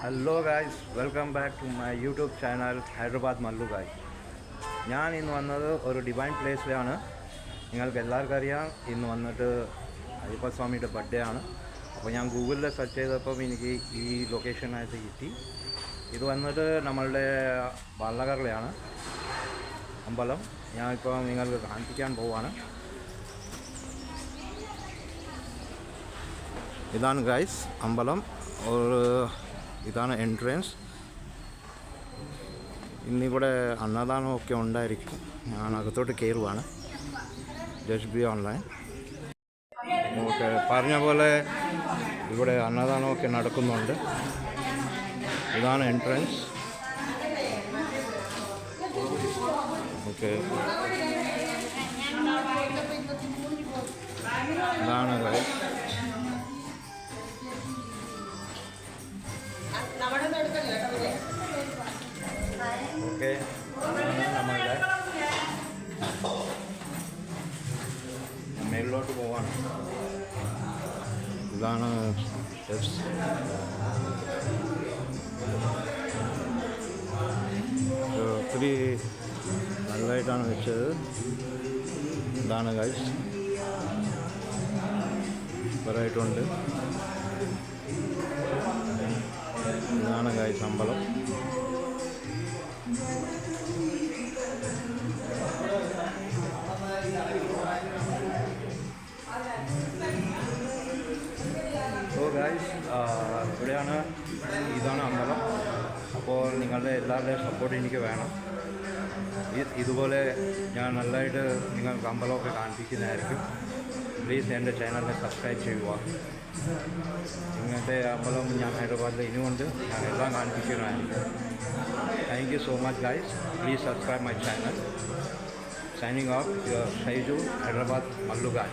Hello guys, welcome back to my YouTube channel Hyderabad Mallu guys. ഞാൻ ഇന്ന് വന്നത് ഒരു ഡിവൈൻ പ്ലേസിലാണ്. നിങ്ങൾക്ക് എല്ലാവർക്കും അറിയാം, ഇന്ന് വന്നിട്ട് അയ്യപ്പസ്വാമിയുടെ ബർത്ത്ഡേ ആണ്. അപ്പോൾ ഞാൻ ഗൂഗിളിൽ സെർച്ച് ചെയ്തപ്പം എനിക്ക് ഈ ലൊക്കേഷനായിട്ട് കിട്ടി. ഇത് വന്നിട്ട് നമ്മളുടെ വള്ളകറിലാണ് അമ്പലം. ഞാനിപ്പോൾ നിങ്ങൾക്ക് കാണിപ്പിക്കാൻ പോവാണ്. ഇതാണ് ഗായ്സ് അമ്പലം. ഇതാണ് എൻട്രൻസ്. ഇന്നിവിടെ അന്നദാനമൊക്കെ ഉണ്ടായിരിക്കും. ഞാൻ അകത്തോട്ട് കയറുവാണ്. Just be online. ഓക്കെ, പറഞ്ഞ പോലെ ഇവിടെ അന്നദാനമൊക്കെ നടക്കുന്നുണ്ട്. ഇതാണ് എൻട്രൻസ്. ഓക്കെ, ഇതാണ് ഗൈസ്. ഓക്കെ, നമ്മളുടെ മേളിലോട്ട് പോവാണ്. ഇതാണ് ഒത്തിരി നല്ലതായിട്ടാണ് വെച്ചത്. ഇതാണ് ഗൈസ്, സൂപ്പറായിട്ടുണ്ട്. ഇതാണ് ഗൈസ് അമ്പലം. സോ ഗൈസ്, ഇവിടെയാണ്, ഇതാണ് അമ്പലം. അപ്പോൾ നിങ്ങളുടെ എല്ലാവരുടെയും സപ്പോർട്ട് എനിക്ക് വേണം. ഇതുപോലെ ഞാൻ നല്ലതായിട്ട് നിങ്ങൾക്ക് അമ്പലമൊക്കെ കാണിപ്പിക്കുന്നതായിരിക്കും. പ്ലീസ് എൻ്റെ ചാനലിനെ സബ്സ്ക്രൈബ് ചെയ്യുക. ഇങ്ങനത്തെ അമ്പലം ഞാൻ ഹൈദരാബാദിൽ ഇനിയുമുണ്ട്. ഞാൻ എല്ലാം കാണിപ്പിക്കുന്നതായിരിക്കും. Thank you so much guys. Please subscribe my channel. Signing off, your Shaiju, Hyderabad Mallu guy.